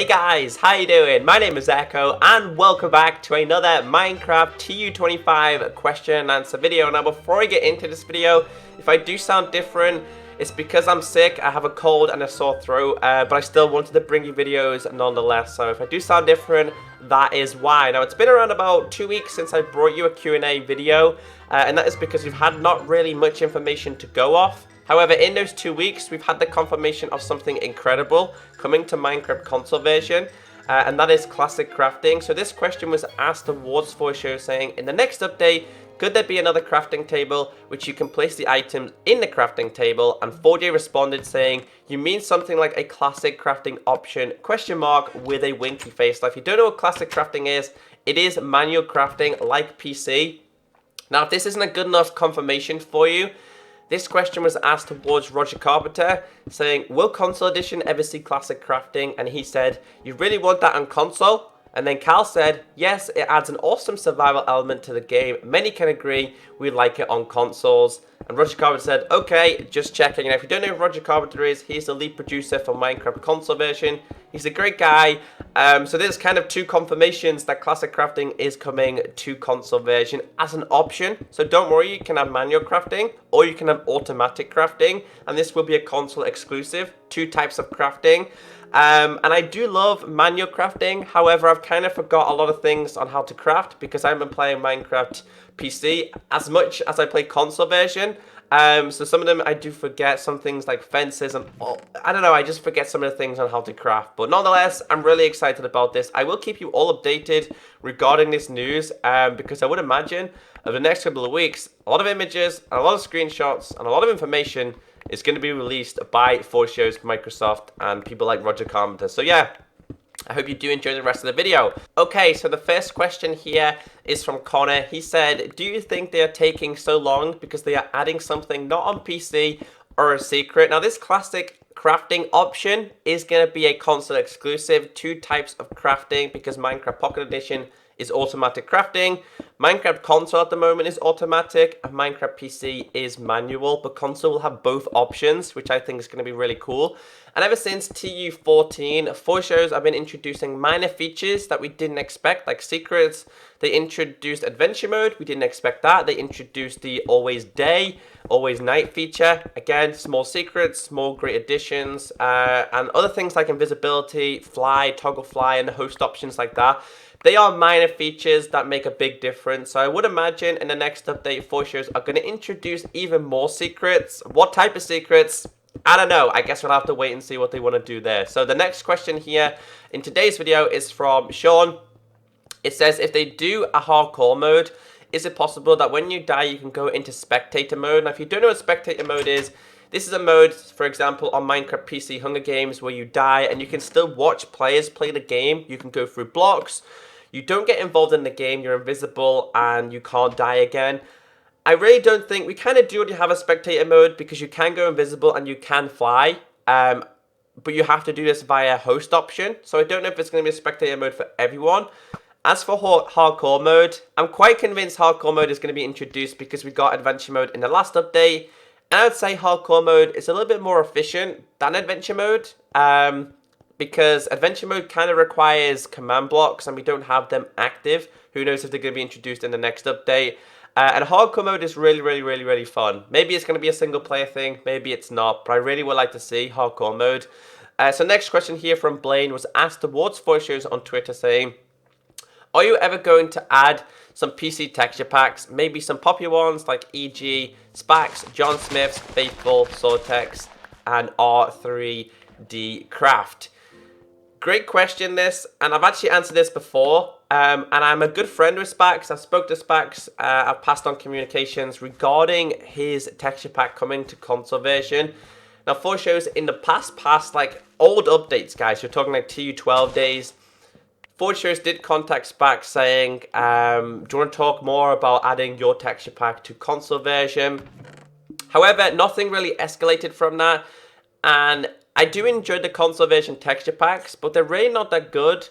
Hey guys, how you doing? My name is Echo and welcome back to another Minecraft TU25 question and answer video. Now before I get into this video, if I do sound different, it's because I'm sick. I have a cold and a sore throat, but I still wanted to bring you videos nonetheless. So if I do sound different, that is why. Now it's been around about 2 weeks since I brought you a Q&A video, and that is because we've had not really much information to go off. However, in those 2 weeks, we've had the confirmation of something incredible coming to Minecraft console version, and that is classic crafting. So this question was asked towards for show saying, in the next update, could there be another crafting table which you can place the items in the crafting table? And 4J responded saying, you mean something like a classic crafting option, question mark, with a winky face. Now, if you don't know what classic crafting is, it is manual crafting like PC. Now, if this isn't a good enough confirmation for you, this question was asked towards Roger Carpenter, saying, will console edition ever see classic crafting? And he said, you really want that on console? And then Cal said, yes, it adds an awesome survival element to the game. Many can agree we like it on consoles. And Roger Carpenter said, okay, just checking. Now, if you don't know who Roger Carpenter is, he's the lead producer for Minecraft console version. He's a great guy. So there's kind of two confirmations that classic crafting is coming to console version as an option. So don't worry, you can have manual crafting or you can have automatic crafting. And this will be a console exclusive, two types of crafting. And I do love manual crafting. However, I've kind of forgot a lot of things on how to craft because I haven't been playing Minecraft PC as much as I play console version. So some of them I do forget, some things like fences and I don't know, I just forget some of the things on how to craft. But nonetheless, I'm really excited about this. I will keep you all updated regarding this news because I would imagine over the next couple of weeks, a lot of images and a lot of screenshots and a lot of information is going to be released by Forshow's, Microsoft, and people like Roger Carpenter. So yeah, I hope you do enjoy the rest of the video. Okay, so the first question here is from Connor. He said, do you think they are taking so long because they are adding something not on PC or a secret? Now this classic crafting option is going to be a console exclusive, two types of crafting because Minecraft Pocket Edition is automatic crafting. Minecraft console at the moment is automatic and Minecraft PC is manual, but console will have both options, which I think is going to be really cool. And ever since TU14, Forshow's have been introducing minor features that we didn't expect, like secrets. They introduced adventure mode, we didn't expect that. They introduced the always day, always night feature. Again, small secrets, small great additions, and other things like invisibility, fly, toggle fly, and the host options like that. They are minor features that make a big difference. So I would imagine in the next update, Forshow's are going to introduce even more secrets. What type of secrets? I don't know. I guess we'll have to wait and see what they want to do there. So the next question here in today's video is from Sean. It says, if they do a hardcore mode, is it possible that when you die, you can go into spectator mode? Now, if you don't know what spectator mode is, this is a mode, for example, on Minecraft PC Hunger Games where you die and you can still watch players play the game. You can go through blocks. You don't get involved in the game, you're invisible, and you can't die again. I really don't think, we kind of do already have a spectator mode because you can go invisible and you can fly, but you have to do this via host option. So I don't know if it's going to be a spectator mode for everyone. As for hardcore mode, I'm quite convinced hardcore mode is going to be introduced because we got adventure mode in the last update. And I would say hardcore mode is a little bit more efficient than adventure mode. Because adventure mode kind of requires command blocks and we don't have them active. Who knows if they're going to be introduced in the next update. And hardcore mode is really fun. Maybe it's going to be a single player thing, maybe it's not, but I really would like to see hardcore mode. So next question here from Blaine was asked towards Forshow's on Twitter saying, are you ever going to add some PC texture packs, maybe some popular ones like e.g. Spax, John Smith's, Faithful, Swordtex, and R3D Craft? Great question this, and I've actually answered this before, and I'm a good friend with Spax. I've spoke to Spax, I've passed on communications regarding his texture pack coming to console version. Now, Forshow's in the past like old updates, guys, you're talking like TU12 days, Forshow's did contact Spax saying, do you want to talk more about adding your texture pack to console version? However, nothing really escalated from that, and I do enjoy the console version texture packs, but they're really not that good.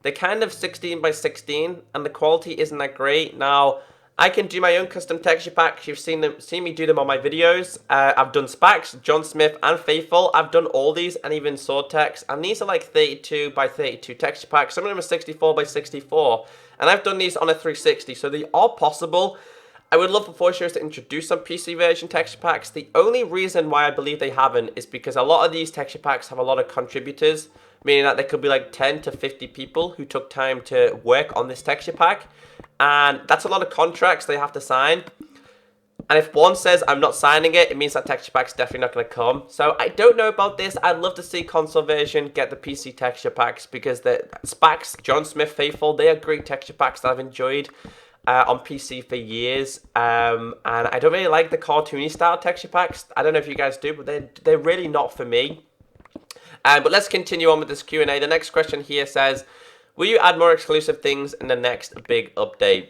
They're kind of 16 by 16, and the quality isn't that great. Now, I can do my own custom texture packs. You've seen me do them on my videos. I've done Spax, John Smith, and Faithful. I've done all these, and even Swordtex. And these are like 32 by 32 texture packs. Some of them are 64 by 64. And I've done these on a 360, so they are possible. I would love for Foreshores to introduce some PC version texture packs. The only reason why I believe they haven't is because a lot of these texture packs have a lot of contributors, meaning that there could be like 10 to 50 people who took time to work on this texture pack. And that's a lot of contracts they have to sign. And if one says, I'm not signing it, it means that texture pack's definitely not going to come. So I don't know about this. I'd love to see console version get the PC texture packs because the Spax, John Smith, Faithful, they are great texture packs that I've enjoyed on PC for years. And I don't really like the cartoony style texture packs. I don't know if you guys do, but they're really not for me. But let's continue on with this Q&A. The next question here says, will you add more exclusive things in the next big update?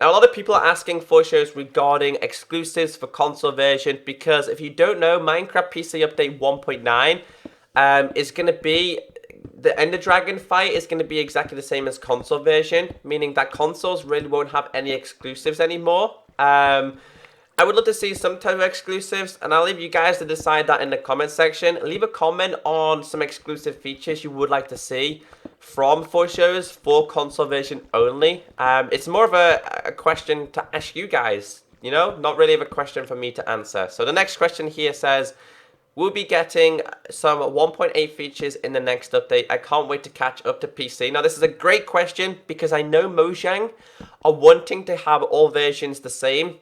Now, a lot of people are asking Foreshores regarding exclusives for console version because if you don't know, Minecraft PC Update 1.9 is going to be, the Ender Dragon fight is going to be exactly the same as console version, meaning that consoles really won't have any exclusives anymore. I would love to see some type of exclusives, and I'll leave you guys to decide that in the comment section. Leave a comment on some exclusive features you would like to see from Foreshores for console version only. It's more of a question to ask you guys, you know, not really of a question for me to answer. So the next question here says, we'll be getting some 1.8 features in the next update. I can't wait to catch up to PC. Now, this is a great question because I know Mojang are wanting to have all versions the same,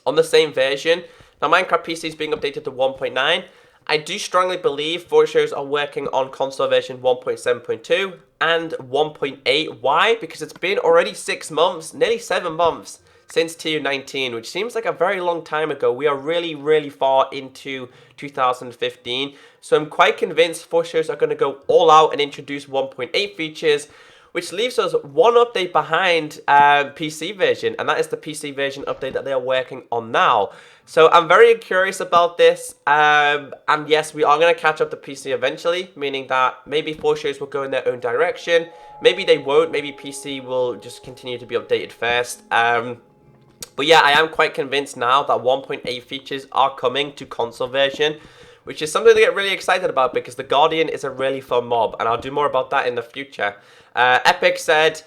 on the same version. Now, Minecraft PC is being updated to 1.9. I do strongly believe Foreshores are working on console version 1.7.2 and 1.8. Why? Because it's been already 6 months, nearly 7 months since TU19, which seems like a very long time ago. We are really, really far into 2015. So I'm quite convinced Foreshores are going to go all out and introduce 1.8 features, which leaves us one update behind PC version, and that is the PC version update that they are working on now. So I'm very curious about this, and yes, we are going to catch up to PC eventually, meaning that maybe Foreshores will go in their own direction, maybe they won't, maybe PC will just continue to be updated first. But yeah, I am quite convinced now that 1.8 features are coming to console version, which is something to get really excited about because the Guardian is a really fun mob, and I'll do more about that in the future. Epic said,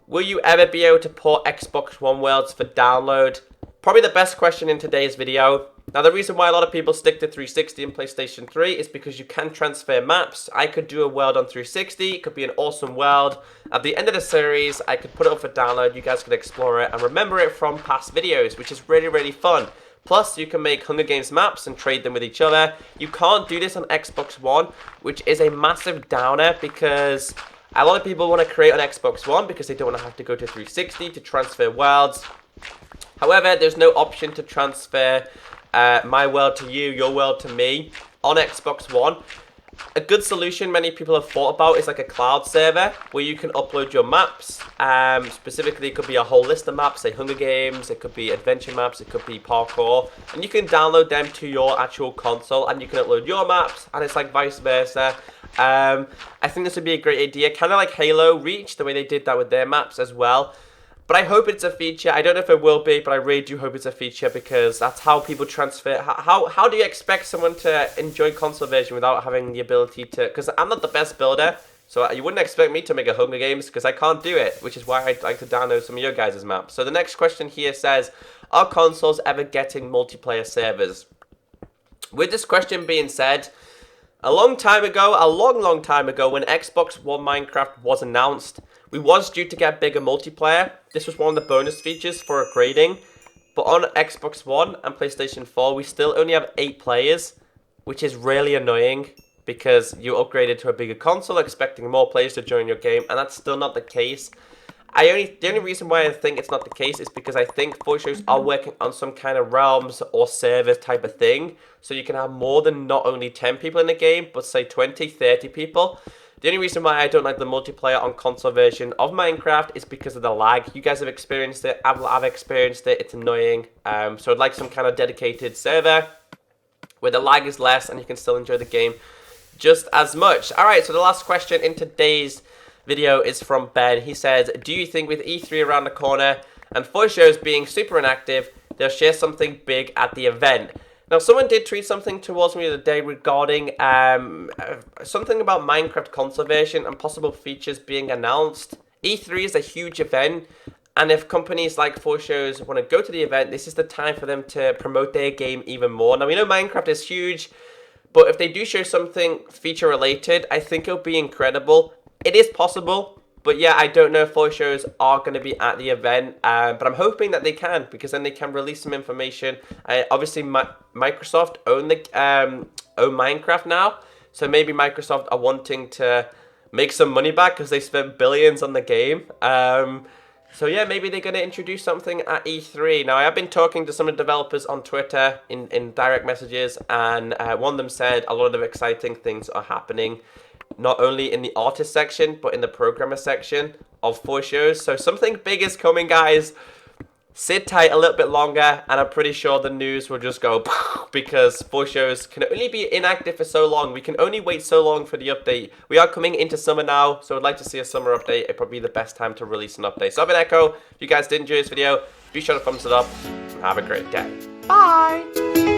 will you ever be able to port Xbox One worlds for download? Probably the best question in today's video. Now, the reason why a lot of people stick to 360 and PlayStation 3 is because you can transfer maps. I could do a world on 360. It could be an awesome world. At the end of the series, I could put it up for download. You guys could explore it and remember it from past videos, which is really, really fun. Plus, you can make Hunger Games maps and trade them with each other. You can't do this on Xbox One, which is a massive downer because a lot of people want to create on Xbox One because they don't want to have to go to 360 to transfer worlds. However, there's no option to transfer my world to you, your world to me on Xbox One. A good solution many people have thought about is like a cloud server where you can upload your maps. Specifically, it could be a whole list of maps, say Hunger Games, it could be adventure maps, it could be parkour, and you can download them to your actual console and you can upload your maps, and it's like vice versa. I think this would be a great idea, kind of like Halo Reach, the way they did that with their maps as well. But I hope it's a feature. I don't know if it will be, but I really do hope it's a feature because that's how people transfer. How do you expect someone to enjoy console version without having the ability to? Because I'm not the best builder, so you wouldn't expect me to make a Hunger Games because I can't do it, which is why I'd like to download some of your guys' maps. So the next question here says, are consoles ever getting multiplayer servers? With this question being said, a long time ago, when Xbox One Minecraft was announced, we was due to get bigger multiplayer. This was one of the bonus features for upgrading. But on Xbox One and PlayStation 4, we still only have 8 players, which is really annoying because you upgraded to a bigger console expecting more players to join your game, and that's still not the case. The only reason why I think it's not the case is because I think Foreshores are working on some kind of realms or servers type of thing, so you can have more than not only 10 people in the game, but say 20, 30 people. The only reason why I don't like the multiplayer on console version of Minecraft is because of the lag. You guys have experienced it, I've experienced it, it's annoying. So I'd like some kind of dedicated server where the lag is less and you can still enjoy the game just as much. Alright, so the last question in today's video is from Ben. He says, do you think with E3 around the corner And for shows being super inactive, they'll share something big at the event. Now, someone did tweet something towards me the other day regarding something about Minecraft conservation and possible features being announced. E3 is a huge event, and if companies like 4Shows want to go to the event, this is the time for them to promote their game even more. Now, we know Minecraft is huge, but if they do show something feature related, I think it'll be incredible. It is possible. But yeah, I don't know if 4Shows are going to be at the event, but I'm hoping that they can, because then they can release some information. Obviously, Microsoft own Minecraft now, so maybe Microsoft are wanting to make some money back because they spent billions on the game. So yeah, maybe they're going to introduce something at E3. Now, I have been talking to some of the developers on Twitter in direct messages, and one of them said a lot of exciting things are happening, not only in the artist section, but in the programmer section of 4Shows. So something big is coming, guys. Sit tight a little bit longer, and I'm pretty sure the news will just go because 4Shows can only be inactive for so long. We can only wait so long for the update. We are coming into summer now, so I'd like to see a summer update. It'd probably be the best time to release an update. So I've been Echo. If you guys did enjoy this video, be sure to thumbs it up, and have a great day. Bye!